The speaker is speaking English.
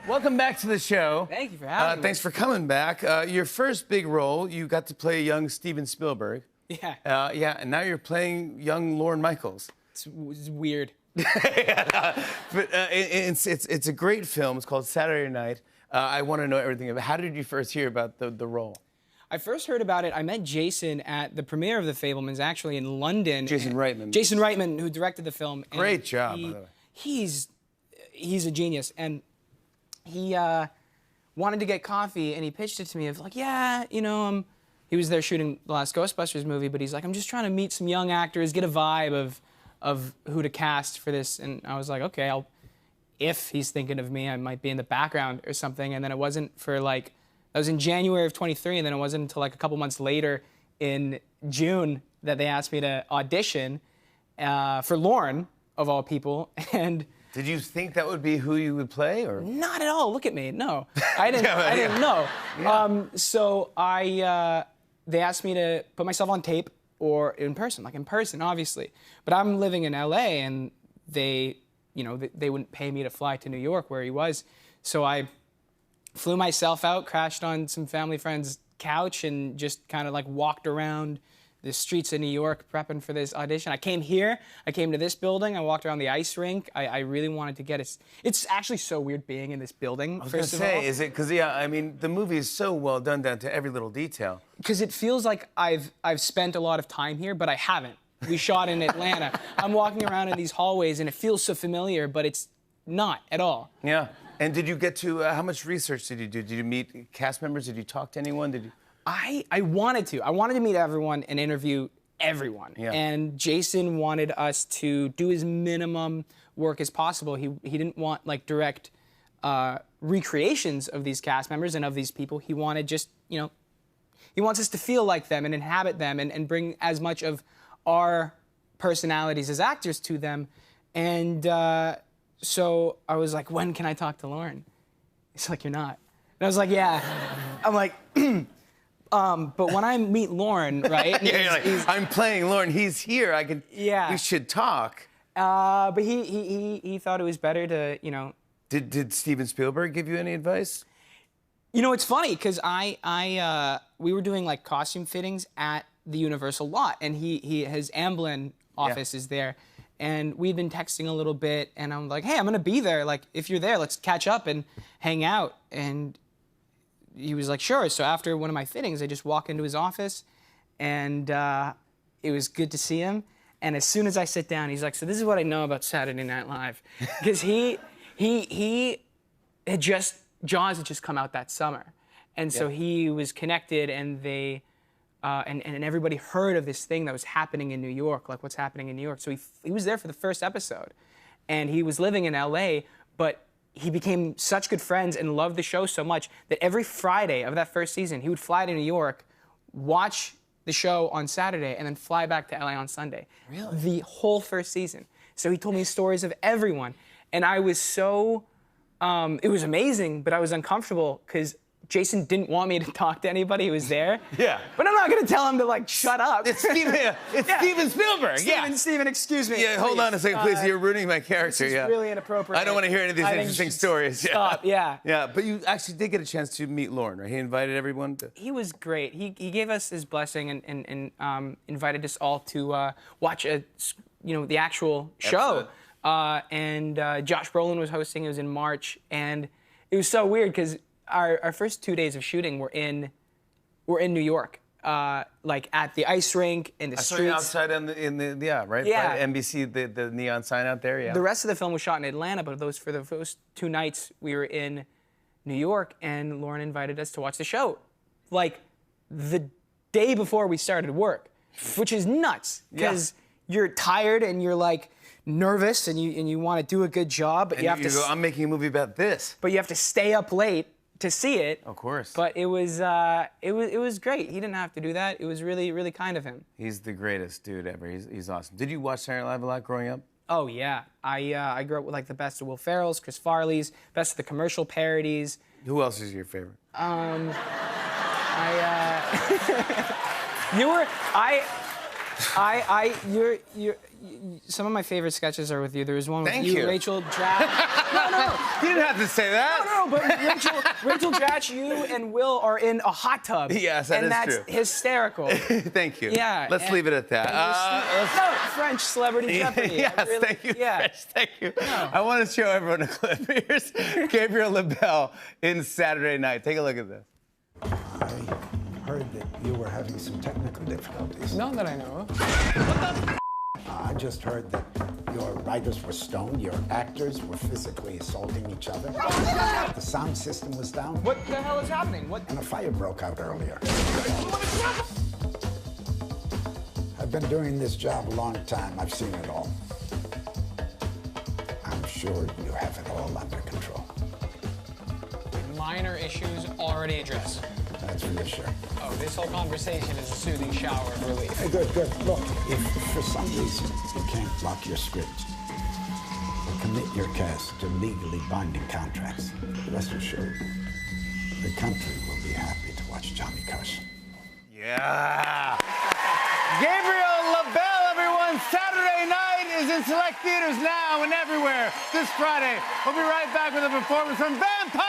Welcome back to the show. Thank you for having me. Thanks for coming back. Your first big role, you got to play young Steven Spielberg. Yeah. Yeah, and now you're playing young Lorne Michaels. It's weird. But it's a great film. It's called Saturday Night. I want to know everything about. How did you first hear about the role? I first heard about it. I met Jason at the premiere of The Fabelmans, actually in London. Jason Reitman. Jason Reitman, who directed the film. Great job, by the way. He's a genius, and he wanted to get coffee, and he pitched it to me of like, yeah, you know, he was there shooting the last Ghostbusters movie, but he's like, I'm just trying to meet some young actors, get a vibe of who to cast for this, and I was like, okay, if he's thinking of me, I might be in the background or something, and then it wasn't for like. That was in January of 23, and then it wasn't until like a couple months later in June that they asked me to audition for Lorne, of all people. And did you think that would be who you would play, or? Not at all. Look at me. No, I didn't. I didn't know. Yeah. So they asked me to put myself on tape or in person, obviously. But I'm living in LA, and they wouldn't pay me to fly to New York where he was. So I flew myself out, crashed on some family friend's couch, and just kind of like walked around the streets of New York prepping for this audition. I came here, I came to this building, I walked around the ice rink. I really wanted to get it. It's actually so weird being in this building, first of all. I was gonna say, is it, because yeah, I mean, the movie is so well done down to every little detail. Because it feels like I've spent a lot of time here, but I haven't. We shot in Atlanta. I'm walking around in these hallways, and it feels so familiar, but it's not at all. Yeah. And did you get to, how much research did you do? Did you meet cast members? Did you talk to anyone? Did you? I wanted to. I wanted to meet everyone and interview everyone. Yeah. And Jason wanted us to do as minimum work as possible. He didn't want like direct recreations of these cast members and of these people. He wanted just, you know, he wants us to feel like them and inhabit them and bring as much of our personalities as actors to them. And so I was like, when can I talk to Lorne? He's like, you're not. And I was like, yeah. I'm like, but when I meet Lorne, right? Yeah, you're like, I'm playing Lorne. He's here. Yeah. We should talk. But he thought it was better to, you know. Did Steven Spielberg give you any advice? You know, it's funny because we were doing like costume fittings at the Universal lot, and his Amblin office is there. And we'd been texting a little bit, and I'm like, hey, I'm gonna be there. Like, if you're there, let's catch up and hang out. And he was like, sure. So after one of my fittings, I just walk into his office, and it was good to see him. And as soon as I sit down, he's like, so this is what I know about Saturday Night Live. Because he had just, Jaws had just come out that summer. And so he was connected, and they, and everybody heard of this thing that was happening in New York, like what's happening in New York. So he was there for the first episode, and he was living in LA, but he became such good friends and loved the show so much that every Friday of that first season, he would fly to New York, watch the show on Saturday, and then fly back to LA on Sunday. Really? The whole first season. So he told me stories of everyone, and I was so, it was amazing, but I was uncomfortable because Jason didn't want me to talk to anybody who was there. Yeah. But I'm not going to tell him to, like, shut up. It's Steven Spielberg. Steven, excuse me. Yeah, hold on a second, please. You're ruining my character. This is really inappropriate. I don't want to hear any of these interesting stories. Stop, yeah. Yeah, but you actually did get a chance to meet Lorne, right? He invited everyone to... He was great. He gave us his blessing and invited us all to watch the actual show. And Josh Brolin was hosting. It was in March, and it was so weird because our first 2 days of shooting were in New York, like at the ice rink, in the streets. Outside right? Yeah. By NBC, the neon sign out there, yeah. The rest of the film was shot in Atlanta, but for those 2 nights, we were in New York, and Lorne invited us to watch the show, like the day before we started work, which is nuts, because you're tired and you're like nervous and you want to do a good job, but and you have to go, I'm making a movie about this. But you have to stay up late to see it. Of course. But it was great. He didn't have to do that. It was really, really kind of him. He's the greatest dude ever. He's awesome. Did you watch Saturday Night Live a lot growing up? Oh yeah. I grew up with like the best of Will Ferrell's, Chris Farley's, best of the commercial parodies. Who else is your favorite? Some of my favorite sketches are with you. There was one with Thank you. Rachel Dratch. No. You didn't have to say that. No, but Rachel Dratch, you and Will are in a hot tub. Yes, that and is that's true. hysterical. Thank you. Yeah. Let's leave it at that. No, French Celebrity Jeopardy. Yes, thank you, Chris. Thank you. I want to show everyone a clip. Here's Gabriel LaBelle in Saturday Night. Take a look at this. I heard that you were having some technical difficulties. None that I know of. I just heard that your writers were stoned, your actors were physically assaulting each other. The sound system was down. What the hell is happening? What? And a fire broke out earlier. I've been doing this job a long time. I've seen it all. I'm sure you have it all under control. Minor issues already addressed. That's reassuring. Oh, this whole conversation is a soothing shower of relief. Hey, good. Look, if for some reason you can't block your script or commit your cast to legally binding contracts, rest assured, the country will be happy to watch Johnny Carson. Yeah. Gabriel LaBelle, everyone. Saturday Night is in select theaters now and everywhere this Friday. We'll be right back with a performance from Vampire